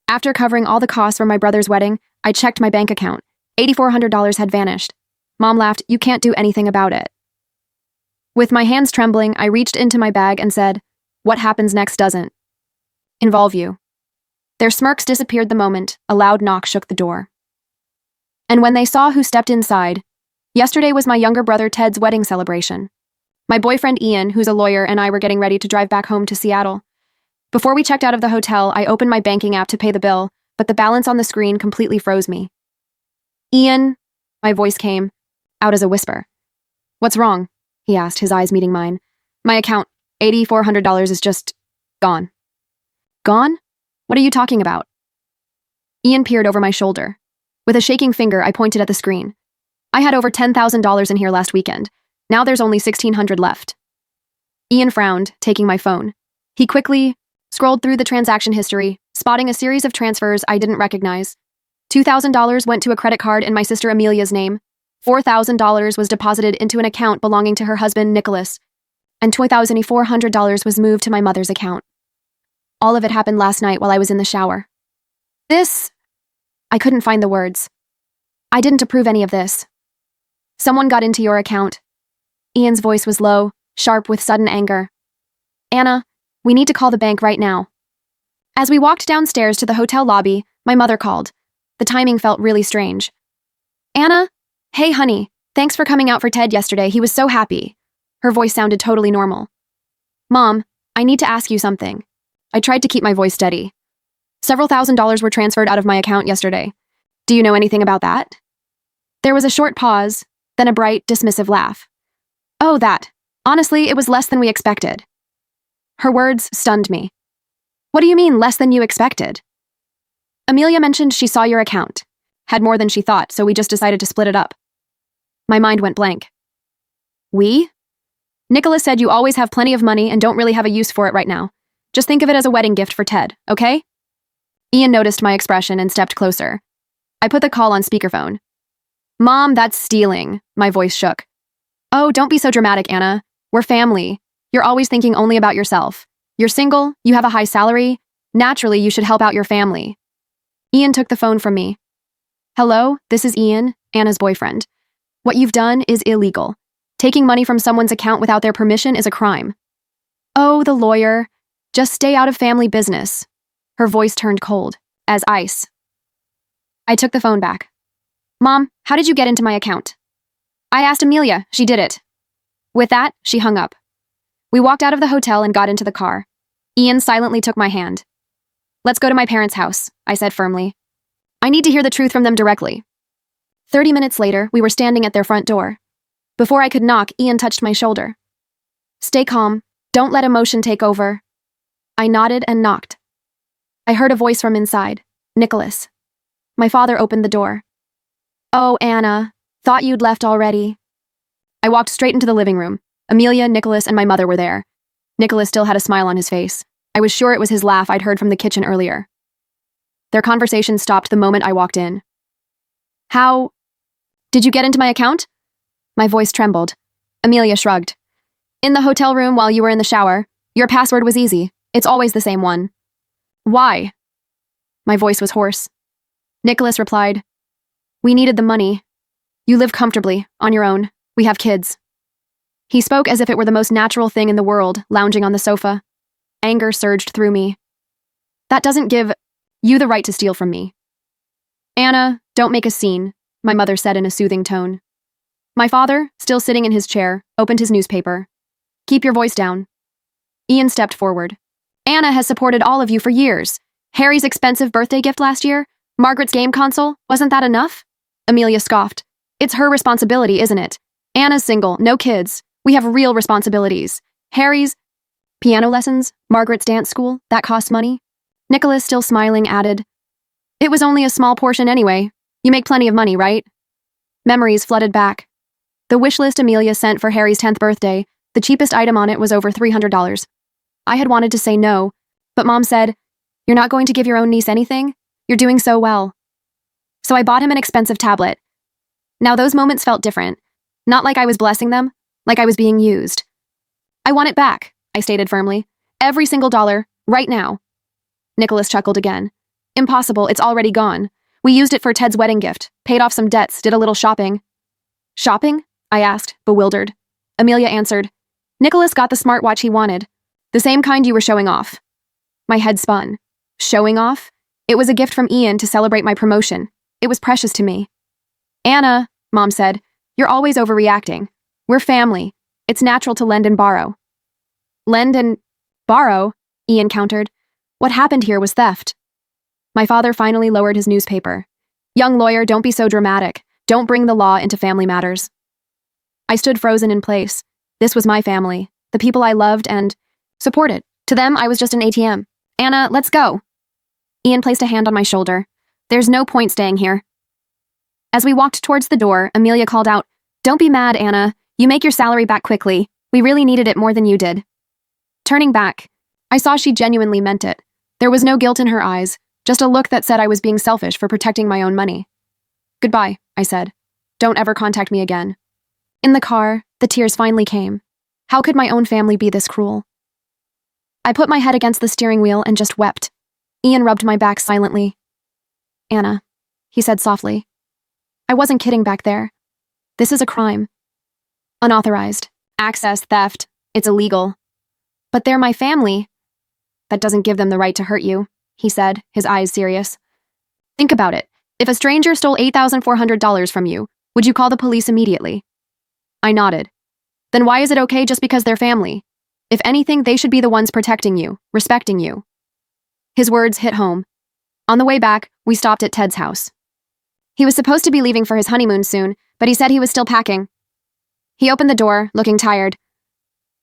After covering all the costs for my brother's wedding, I checked my bank account. $8,400 had vanished. Mom laughed, "You can't do anything about it." With my hands trembling, I reached into my bag and said, "What happens next doesn't involve you." Their smirks disappeared the moment a loud knock shook the door. And when they saw who stepped inside, yesterday was my younger brother Ted's wedding celebration. My boyfriend Ian, who's a lawyer, and I were getting ready to drive back home to Seattle. Before we checked out of the hotel, I opened my banking app to pay the bill, but the balance on the screen completely froze me. "Ian," my voice came, out as a whisper. "What's wrong?" he asked, his eyes meeting mine. "My account, $8,400 is just gone." "Gone? What are you talking about?" Ian peered over my shoulder. With a shaking finger, I pointed at the screen. "I had over $10,000 in here last weekend. Now there's only $1,600 left." Ian frowned, taking my phone. He quickly scrolled through the transaction history, spotting a series of transfers I didn't recognize. $2,000 went to a credit card in my sister Amelia's name. $4,000 was deposited into an account belonging to her husband, Nicholas, and $2,400 was moved to my mother's account. All of it happened last night while I was in the shower. I couldn't find the words. "I didn't approve any of this. Someone got into your account." Ian's voice was low, sharp with sudden anger. "Anna, we need to call the bank right now." As we walked downstairs to the hotel lobby, my mother called. The timing felt really strange. "Anna? Hey, honey, thanks for coming out for Ted yesterday. He was so happy." Her voice sounded totally normal. "Mom, I need to ask you something." I tried to keep my voice steady. "Several $1,000s were transferred out of my account yesterday. Do you know anything about that?" There was a short pause, then a bright, dismissive laugh. "Oh, that. Honestly, it was less than we expected." Her words stunned me. "What do you mean, less than you expected?" "Amelia mentioned she saw your account. Had more than she thought, so we just decided to split it up." My mind went blank. "We?" "Nicholas said you always have plenty of money and don't really have a use for it right now. Just think of it as a wedding gift for Ted, okay?" Ian noticed my expression and stepped closer. I put the call on speakerphone. "Mom, that's stealing." My voice shook. "Oh, don't be so dramatic, Anna. We're family. You're always thinking only about yourself. You're single, you have a high salary. Naturally, you should help out your family." Ian took the phone from me. "Hello, this is Ian, Anna's boyfriend. What you've done is illegal. Taking money from someone's account without their permission is a crime." "Oh, the lawyer. Just stay out of family business." Her voice turned cold, as ice. I took the phone back. "Mom, how did you get into my account?" "I asked Amelia. She did it." With that, she hung up. We walked out of the hotel and got into the car. Ian silently took my hand. "Let's go to my parents' house," I said firmly. "I need to hear the truth from them directly." 30 minutes later, we were standing at their front door. Before I could knock, Ian touched my shoulder. "Stay calm. Don't let emotion take over." I nodded and knocked. I heard a voice from inside. Nicholas. My father opened the door. "Oh, Anna. Thought you'd left already." I walked straight into the living room. Amelia, Nicholas, and my mother were there. Nicholas still had a smile on his face. I was sure it was his laugh I'd heard from the kitchen earlier. Their conversation stopped the moment I walked in. "How did you get into my account?" My voice trembled. Amelia shrugged. "In the hotel room while you were in the shower. Your password was easy. It's always the same one." "Why?" My voice was hoarse. Nicholas replied, "We needed the money. You live comfortably, on your own. We have kids." He spoke as if it were the most natural thing in the world, lounging on the sofa. Anger surged through me. "That doesn't give you the right to steal from me." "Anna, don't make a scene," my mother said in a soothing tone. My father, still sitting in his chair, opened his newspaper. "Keep your voice down." Ian stepped forward. "Anna has supported all of you for years. Harry's expensive birthday gift last year, Margaret's game console, wasn't that enough?" Amelia scoffed. "It's her responsibility, isn't it? Anna's single, no kids. We have real responsibilities. Harry's piano lessons, Margaret's dance school, that costs money." Nicholas, still smiling, added, "It was only a small portion anyway. You make plenty of money, right?" Memories flooded back. The wish list Amelia sent for Harry's 10th birthday, the cheapest item on it was over $300. I had wanted to say no, but Mom said, "You're not going to give your own niece anything? You're doing so well." So I bought him an expensive tablet. Now those moments felt different. Not like I was blessing them, like I was being used. "I want it back," I stated firmly. "Every single dollar, right now." Nicholas chuckled again. Impossible, it's already gone. We used it for Ted's wedding gift, paid off some debts, did a little shopping. Shopping? I asked, bewildered. Amelia answered, Nicholas got the smartwatch he wanted. The same kind you were showing off. My head spun. Showing off? It was a gift from Ian to celebrate my promotion. It was precious to me. Anna, Mom said, you're always overreacting. We're family. It's natural to lend and borrow. Lend and borrow? Ian countered. What happened here was theft. My father finally lowered his newspaper. Young lawyer, don't be so dramatic. Don't bring the law into family matters. I stood frozen in place. This was my family, the people I loved and supported. To them, I was just an ATM. Anna, let's go. Ian placed a hand on my shoulder. There's no point staying here. As we walked towards the door, Amelia called out, Don't be mad, Anna. You make your salary back quickly. We really needed it more than you did. Turning back, I saw she genuinely meant it. There was no guilt in her eyes, just a look that said I was being selfish for protecting my own money. Goodbye, I said. Don't ever contact me again. In the car, the tears finally came. How could my own family be this cruel? I put my head against the steering wheel and just wept. Ian rubbed my back silently. Anna, he said softly. I wasn't kidding back there. This is a crime. Unauthorized. Access, theft. It's illegal. But they're my family. That doesn't give them the right to hurt you, he said, his eyes serious. Think about it. If a stranger stole $8,400 from you, would you call the police immediately? I nodded. Then why is it okay just because they're family? If anything, they should be the ones protecting you, respecting you. His words hit home. On the way back, we stopped at Ted's house. He was supposed to be leaving for his honeymoon soon, but he said he was still packing. He opened the door, looking tired.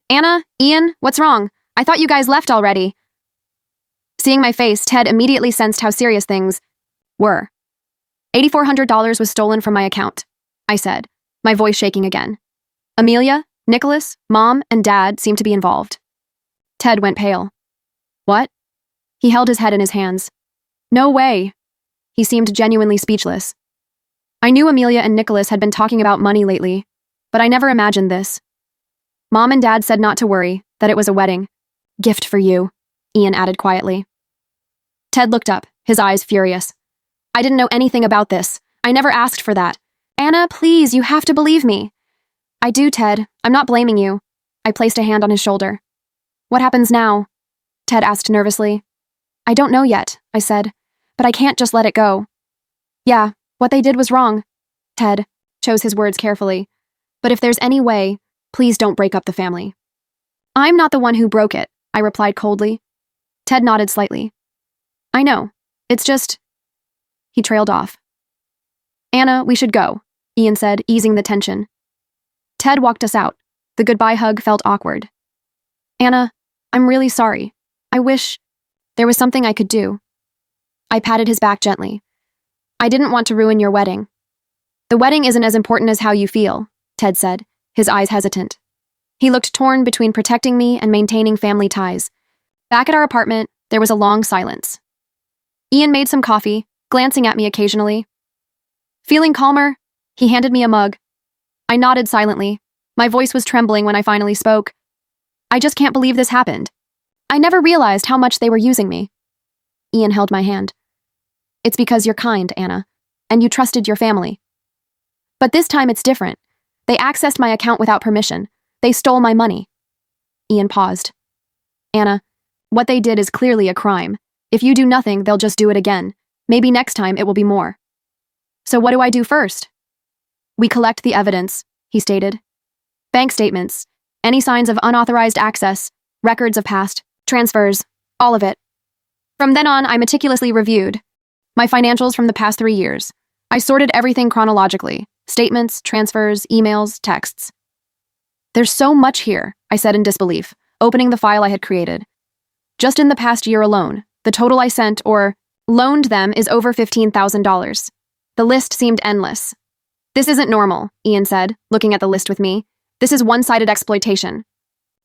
Anna, Ian, what's wrong? I thought you guys left already. Seeing my face, Ted immediately sensed how serious things were. $8,400 was stolen from my account, I said, my voice shaking again. Amelia, Nicholas, Mom, and Dad seemed to be involved. Ted went pale. What? He held his head in his hands. No way. He seemed genuinely speechless. I knew Amelia and Nicholas had been talking about money lately, but I never imagined this. Mom and Dad said not to worry, that it was a wedding. Gift for you, Ian added quietly. Ted looked up, his eyes furious. I didn't know anything about this. I never asked for that. Anna, please, you have to believe me. I do, Ted. I'm not blaming you. I placed a hand on his shoulder. What happens now? Ted asked nervously. I don't know yet, I said, but I can't just let it go. Yeah, what they did was wrong. Ted chose his words carefully. But if there's any way, please don't break up the family. I'm not the one who broke it, I replied coldly. Ted nodded slightly. I know. It's just... He trailed off. Anna, we should go, Ian said, easing the tension. Ted walked us out. The goodbye hug felt awkward. Anna, I'm really sorry. I wish there was something I could do. I patted his back gently. I didn't want to ruin your wedding. The wedding isn't as important as how you feel, Ted said, his eyes hesitant. He looked torn between protecting me and maintaining family ties. Back at our apartment, there was a long silence. Ian made some coffee, glancing at me occasionally. Feeling calmer, he handed me a mug. I nodded silently. My voice was trembling when I finally spoke. I just can't believe this happened. I never realized how much they were using me. Ian held my hand. It's because you're kind, Anna, and you trusted your family. But this time it's different. They accessed my account without permission. They stole my money. Ian paused. Anna, what they did is clearly a crime. If you do nothing, they'll just do it again. Maybe next time it will be more. So what do I do first? We collect the evidence, he stated. Bank statements, any signs of unauthorized access, records of past, transfers, all of it. From then on, I meticulously reviewed my financials from the past 3 years. I sorted everything chronologically, statements, transfers, emails, texts. There's so much here, I said in disbelief, opening the file I had created. Just in the past year alone, the total I sent or loaned them is over $15,000. The list seemed endless. This isn't normal, Ian said, looking at the list with me. This is one-sided exploitation.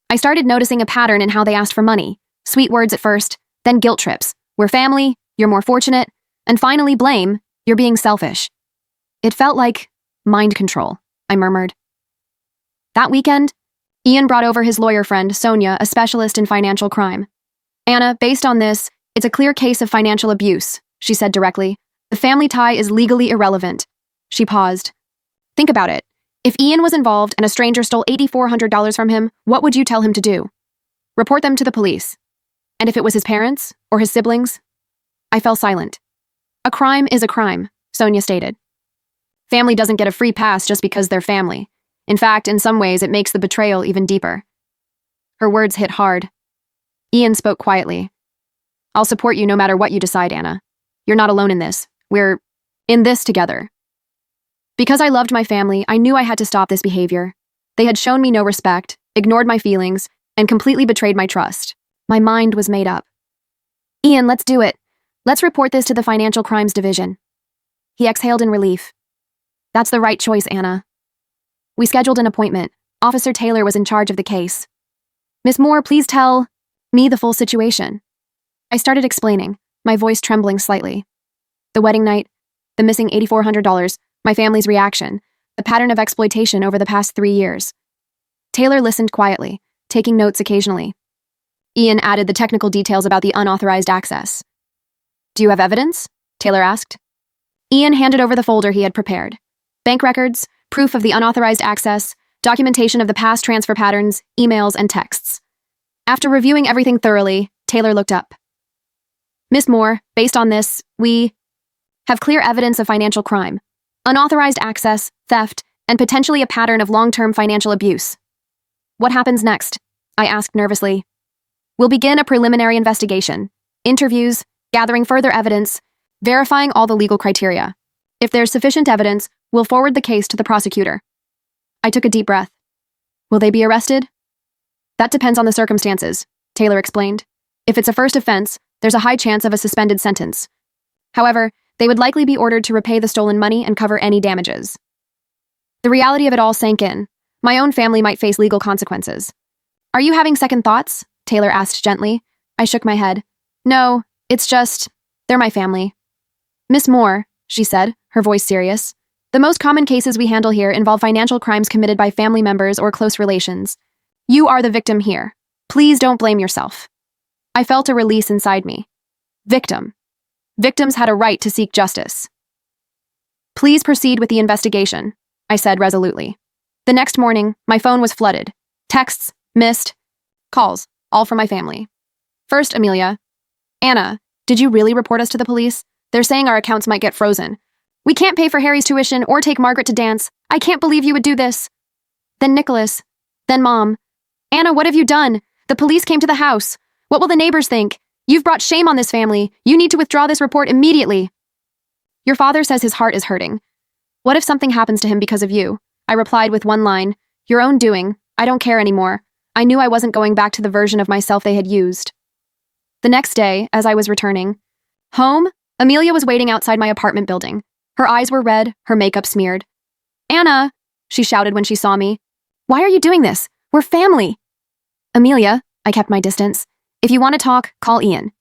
I started noticing a pattern in how they asked for money. Sweet words at first, then guilt trips. We're family, you're more fortunate, and finally blame, you're being selfish. It felt like mind control, I murmured. That weekend, Ian brought over his lawyer friend, Sonia, a specialist in financial crime. Anna, based on this, it's a clear case of financial abuse, she said directly. The family tie is legally irrelevant. She paused. Think about it. If Ian was involved and a stranger stole $8,400 from him, what would you tell him to do? Report them to the police. And if it was his parents or his siblings? I fell silent. A crime is a crime, Sonia stated. Family doesn't get a free pass just because they're family. In fact, in some ways, it makes the betrayal even deeper. Her words hit hard. Ian spoke quietly. I'll support you no matter what you decide, Anna. You're not alone in this. We're in this together. Because I loved my family, I knew I had to stop this behavior. They had shown me no respect, ignored my feelings, and completely betrayed my trust. My mind was made up. Ian, let's do it. Let's report this to the Financial Crimes Division. He exhaled in relief. That's the right choice, Anna. We scheduled an appointment. Officer Taylor was in charge of the case. Miss Moore, please tell me the full situation. I started explaining, my voice trembling slightly. The wedding night, the missing $8,400, my family's reaction, the pattern of exploitation over the past 3 years. Taylor listened quietly, taking notes occasionally. Ian added the technical details about the unauthorized access. Do you have evidence? Taylor asked. Ian handed over the folder he had prepared. Bank records, proof of the unauthorized access, documentation of the past transfer patterns, emails, and texts. After reviewing everything thoroughly, Taylor looked up. Miss Moore, based on this, we have clear evidence of financial crime, unauthorized access, theft, and potentially a pattern of long-term financial abuse. What happens next? I asked nervously. We'll begin a preliminary investigation, interviews, gathering further evidence, verifying all the legal criteria. If there's sufficient evidence, we'll forward the case to the prosecutor. I took a deep breath. Will they be arrested? That depends on the circumstances, Taylor explained. If it's a first offense, there's a high chance of a suspended sentence. However, they would likely be ordered to repay the stolen money and cover any damages. The reality of it all sank in. My own family might face legal consequences. Are you having second thoughts? Taylor asked gently. I shook my head. No, it's just, they're my family. Miss Moore, she said, her voice serious. The most common cases we handle here involve financial crimes committed by family members or close relations. You are the victim here. Please don't blame yourself. I felt a release inside me. Victim. Victims had a right to seek justice. Please proceed with the investigation, I said resolutely. The next morning, my phone was flooded. Texts, missed, calls, all from my family. First, Amelia. Anna, did you really report us to the police? They're saying our accounts might get frozen. We can't pay for Harry's tuition or take Margaret to dance. I can't believe you would do this. Then Nicholas. Then Mom. Anna, what have you done? The police came to the house. What will the neighbors think? You've brought shame on this family. You need to withdraw this report immediately. Your father says his heart is hurting. What if something happens to him because of you? I replied with one line. Your own doing. I don't care anymore. I knew I wasn't going back to the version of myself they had used. The next day, as I was returning home, Amelia was waiting outside my apartment building. Her eyes were red, her makeup smeared. Anna, she shouted when she saw me. Why are you doing this? We're family. Amelia, I kept my distance. If you want to talk, call Ian.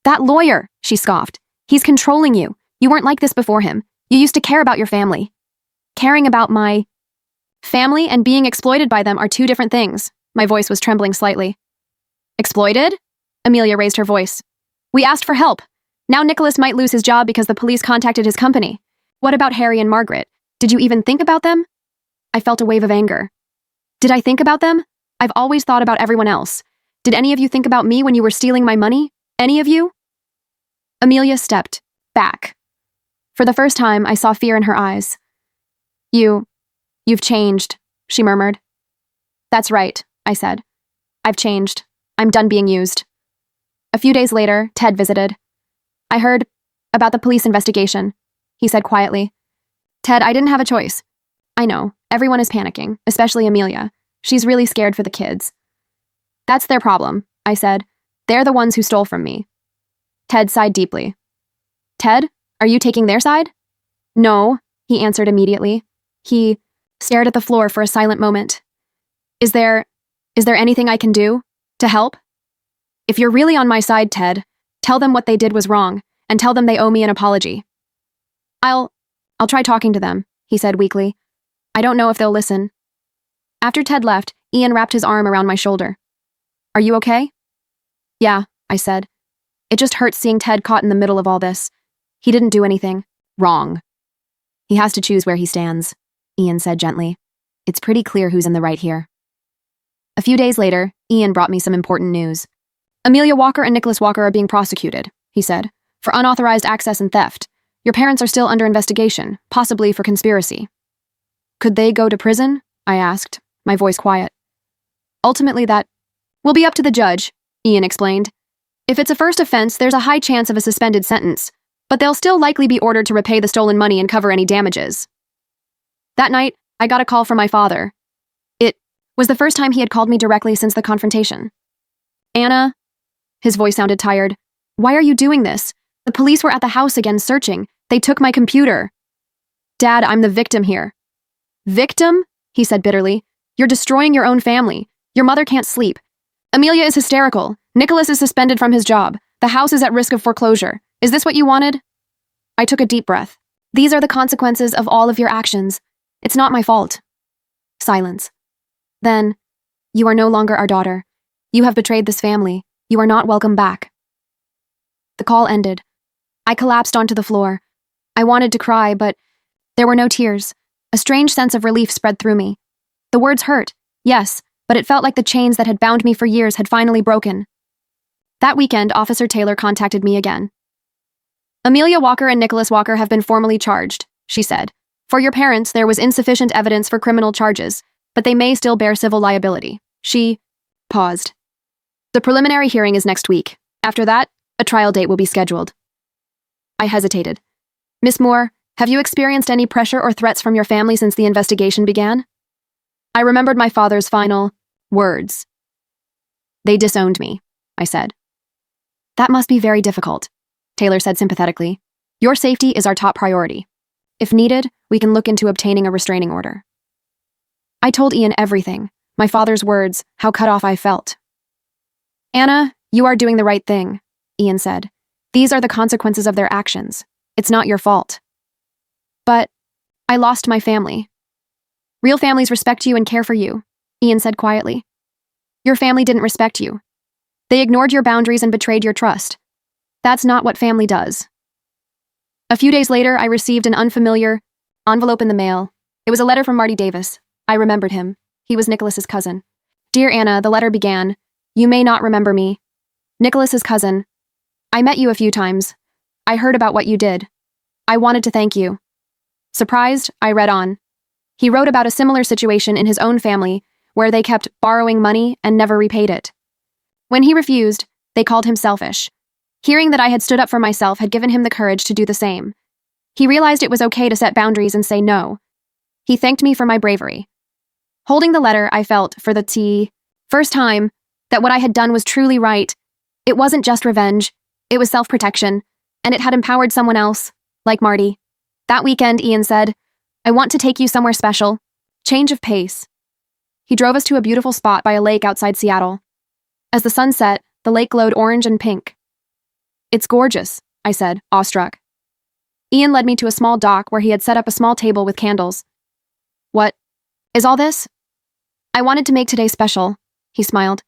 That lawyer, she scoffed. He's controlling you. You weren't like this before him. You used to care about your family. Caring about my family and being exploited by them are two different things. My voice was trembling slightly. Exploited? Amelia raised her voice. We asked for help. Now Nicholas might lose his job because the police contacted his company. What about Harry and Margaret? Did you even think about them? I felt a wave of anger. Did I think about them? I've always thought about everyone else. Did any of you think about me when you were stealing my money? Any of you? Amelia stepped back. For the first time, I saw fear in her eyes. You've changed, she murmured. That's right, I said. I've changed. I'm done being used. A few days later, Ted visited. I heard about the police investigation, he said quietly. Ted, I didn't have a choice. I know, everyone is panicking, especially Amelia. She's really scared for the kids. That's their problem, I said. They're the ones who stole from me. Ted sighed deeply. Ted, are you taking their side? No, he answered immediately. He stared at the floor for a silent moment. Is there anything I can do to help? If you're really on my side, Ted, tell them what they did was wrong, and tell them they owe me an apology. I'll try talking to them, he said weakly. I don't know if they'll listen. After Ted left, Ian wrapped his arm around my shoulder. Are you okay? Yeah, I said. It just hurts seeing Ted caught in the middle of all this. He didn't do anything wrong. He has to choose where he stands, Ian said gently. It's pretty clear who's in the right here. A few days later, Ian brought me some important news. Amelia Walker and Nicholas Walker are being prosecuted, he said, for unauthorized access and theft. Your parents are still under investigation, possibly for conspiracy. Could they go to prison? I asked, my voice quiet. Ultimately, that will be up to the judge, Ian explained. If it's a first offense, there's a high chance of a suspended sentence, but they'll still likely be ordered to repay the stolen money and cover any damages. That night, I got a call from my father. It was the first time he had called me directly since the confrontation. Anna, his voice sounded tired. Why are you doing this? The police were at the house again searching. They took my computer. Dad, I'm the victim here. Victim? He said bitterly. You're destroying your own family. Your mother can't sleep. Amelia is hysterical. Nicholas is suspended from his job. The house is at risk of foreclosure. Is this what you wanted? I took a deep breath. These are the consequences of all of your actions. It's not my fault. Silence. Then, you are no longer our daughter. You have betrayed this family. You are not welcome back. The call ended. I collapsed onto the floor. I wanted to cry, but there were no tears. A strange sense of relief spread through me. The words hurt, yes, but it felt like the chains that had bound me for years had finally broken. That weekend, Officer Taylor contacted me again. Amelia Walker and Nicholas Walker have been formally charged, she said. For your parents, there was insufficient evidence for criminal charges, but they may still bear civil liability. She paused. The preliminary hearing is next week. After that, a trial date will be scheduled. I hesitated. Miss Moore, have you experienced any pressure or threats from your family since the investigation began? I remembered my father's final words. They disowned me, I said. That must be very difficult, Taylor said sympathetically. Your safety is our top priority. If needed, we can look into obtaining a restraining order. I told Ian everything, my father's words, how cut off I felt. Anna, you are doing the right thing, Ian said. These are the consequences of their actions. It's not your fault. But I lost my family. Real families respect you and care for you, Ian said quietly. Your family didn't respect you. They ignored your boundaries and betrayed your trust. That's not what family does. A few days later, I received an unfamiliar envelope in the mail. It was a letter from Marty Davis. I remembered him. He was Nicholas's cousin. Dear Anna, the letter began, You may not remember me. Nicholas's cousin. I met you a few times. I heard about what you did. I wanted to thank you. Surprised, I read on. He wrote about a similar situation in his own family, where they kept borrowing money and never repaid it. When he refused, they called him selfish. Hearing that I had stood up for myself had given him the courage to do the same. He realized it was okay to set boundaries and say no. He thanked me for my bravery. Holding the letter, I felt, for the first time, that what I had done was truly right. It wasn't just revenge, it was self-protection, and it had empowered someone else, like Marty. That weekend, Ian said, I want to take you somewhere special. Change of pace. He drove us to a beautiful spot by a lake outside Seattle. As the sun set, the lake glowed orange and pink. It's gorgeous, I said, awestruck. Ian led me to a small dock where he had set up a small table with candles. What is all this? I wanted to make today special, he smiled.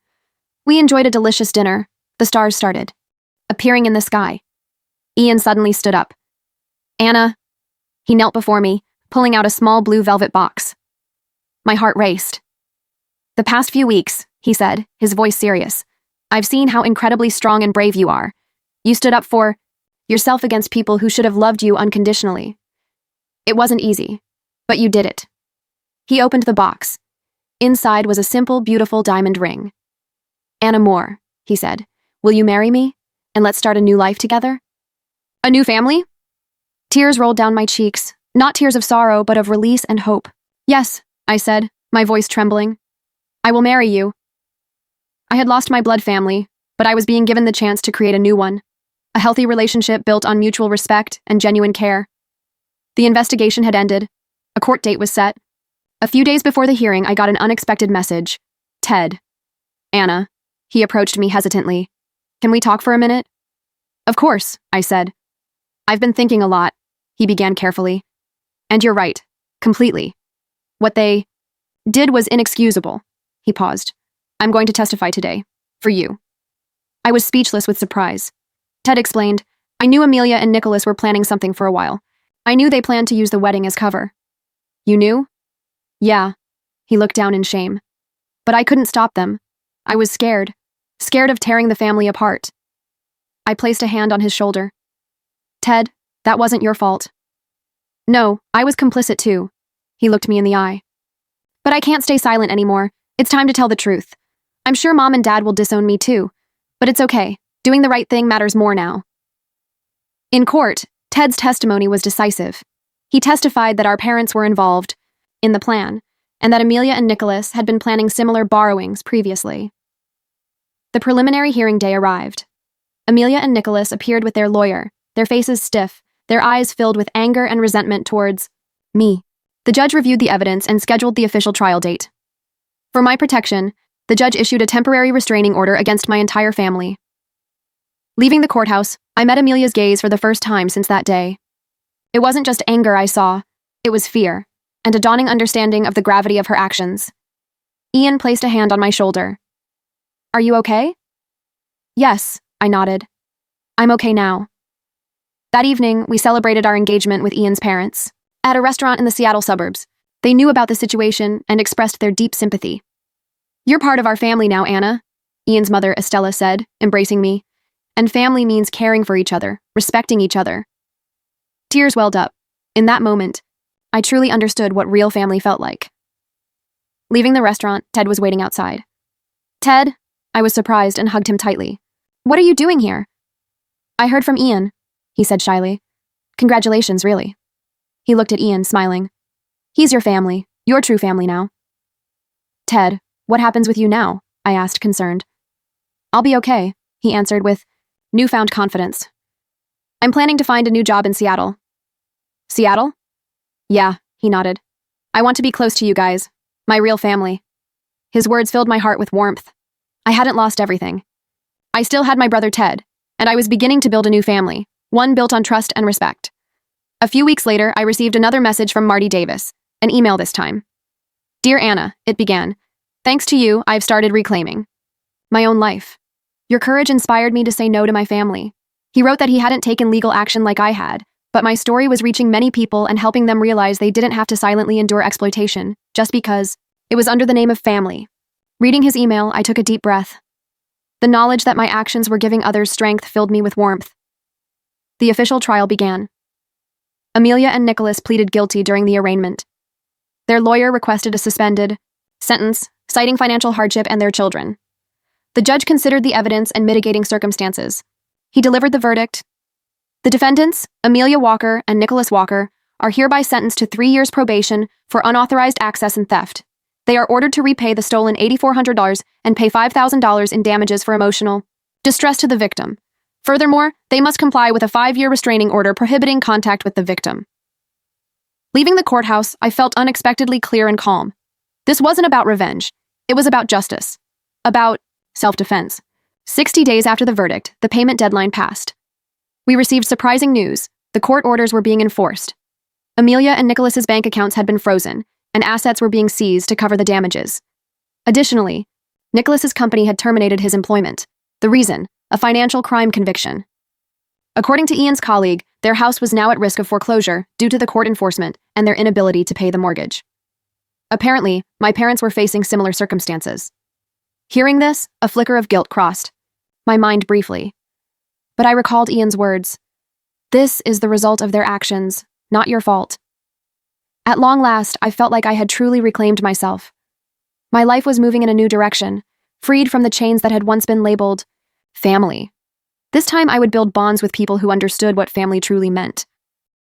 We enjoyed a delicious dinner. The stars started appearing in the sky. Ian suddenly stood up. Anna. He knelt before me, pulling out a small blue velvet box. My heart raced. The past few weeks, he said, his voice serious, I've seen how incredibly strong and brave you are. You stood up for yourself against people who should have loved you unconditionally. It wasn't easy, but you did it. He opened the box. Inside was a simple, beautiful diamond ring. Anna Moore, he said, will you marry me? And let's start a new life together? A new family? Tears rolled down my cheeks, not tears of sorrow, but of release and hope. Yes, I said, my voice trembling. I will marry you. I had lost my blood family, but I was being given the chance to create a new one. A healthy relationship built on mutual respect and genuine care. The investigation had ended. A court date was set. A few days before the hearing, I got an unexpected message. Ted. Anna. He approached me hesitantly. Can we talk for a minute? Of course, I said. I've been thinking a lot, he began carefully. And you're right. Completely. What they did was inexcusable. He paused. I'm going to testify today. For you. I was speechless with surprise. Ted explained, I knew Amelia and Nicholas were planning something for a while. I knew they planned to use the wedding as cover. You knew? Yeah. He looked down in shame. But I couldn't stop them. I was scared. Scared of tearing the family apart. I placed a hand on his shoulder. Ted, that wasn't your fault. No, I was complicit too. He looked me in the eye. But I can't stay silent anymore. It's time to tell the truth. I'm sure Mom and Dad will disown me too. But it's okay. Doing the right thing matters more now. In court, Ted's testimony was decisive. He testified that our parents were involved in the plan, and that Amelia and Nicholas had been planning similar borrowings previously. The preliminary hearing day arrived. Amelia and Nicholas appeared with their lawyer, their faces stiff, their eyes filled with anger and resentment towards me. The judge reviewed the evidence and scheduled the official trial date. For my protection, the judge issued a temporary restraining order against my entire family. Leaving the courthouse, I met Amelia's gaze for the first time since that day. It wasn't just anger I saw, it was fear, and a dawning understanding of the gravity of her actions. Ian placed a hand on my shoulder. Are you okay? Yes, I nodded. I'm okay now. That evening, we celebrated our engagement with Ian's parents. At a restaurant in the Seattle suburbs, they knew about the situation and expressed their deep sympathy. You're part of our family now, Anna, Ian's mother Estella said, embracing me. And family means caring for each other, respecting each other. Tears welled up. In that moment, I truly understood what real family felt like. Leaving the restaurant, Ted was waiting outside. Ted? I was surprised and hugged him tightly. What are you doing here? I heard from Ian, he said shyly. Congratulations, really. He looked at Ian, smiling. He's your family, your true family now. Ted, what happens with you now? I asked, concerned. I'll be okay, he answered with newfound confidence. I'm planning to find a new job in Seattle. Seattle? Yeah, he nodded. I want to be close to you guys, my real family. His words filled my heart with warmth. I hadn't lost everything. I still had my brother Ted, and I was beginning to build a new family, one built on trust and respect. A few weeks later, I received another message from Marty Davis, an email this time. Dear Anna, it began. Thanks to you, I've started reclaiming my own life. Your courage inspired me to say no to my family. He wrote that he hadn't taken legal action like I had, but my story was reaching many people and helping them realize they didn't have to silently endure exploitation, just because it was under the name of family. Reading his email, I took a deep breath. The knowledge that my actions were giving others strength filled me with warmth. The official trial began. Amelia and Nicholas pleaded guilty during the arraignment. Their lawyer requested a suspended sentence, citing financial hardship and their children. The judge considered the evidence and mitigating circumstances. He delivered the verdict. The defendants, Amelia Walker and Nicholas Walker, are hereby sentenced to 3 years probation for unauthorized access and theft. They are ordered to repay the stolen $8,400 and pay $5,000 in damages for emotional distress to the victim. Furthermore, they must comply with a 5-year restraining order prohibiting contact with the victim. Leaving the courthouse, I felt unexpectedly clear and calm. This wasn't about revenge. It was about justice. About self-defense. 60 days after the verdict, the payment deadline passed. We received surprising news. The court orders were being enforced. Amelia and Nicholas's bank accounts had been frozen, and assets were being seized to cover the damages. Additionally, Nicholas's company had terminated his employment. The reason, a financial crime conviction. According to Ian's colleague, their house was now at risk of foreclosure due to the court enforcement and their inability to pay the mortgage. Apparently, my parents were facing similar circumstances. Hearing this, a flicker of guilt crossed my mind briefly. But I recalled Ian's words. This is the result of their actions, not your fault. At long last, I felt like I had truly reclaimed myself. My life was moving in a new direction, freed from the chains that had once been labeled family. This time I would build bonds with people who understood what family truly meant.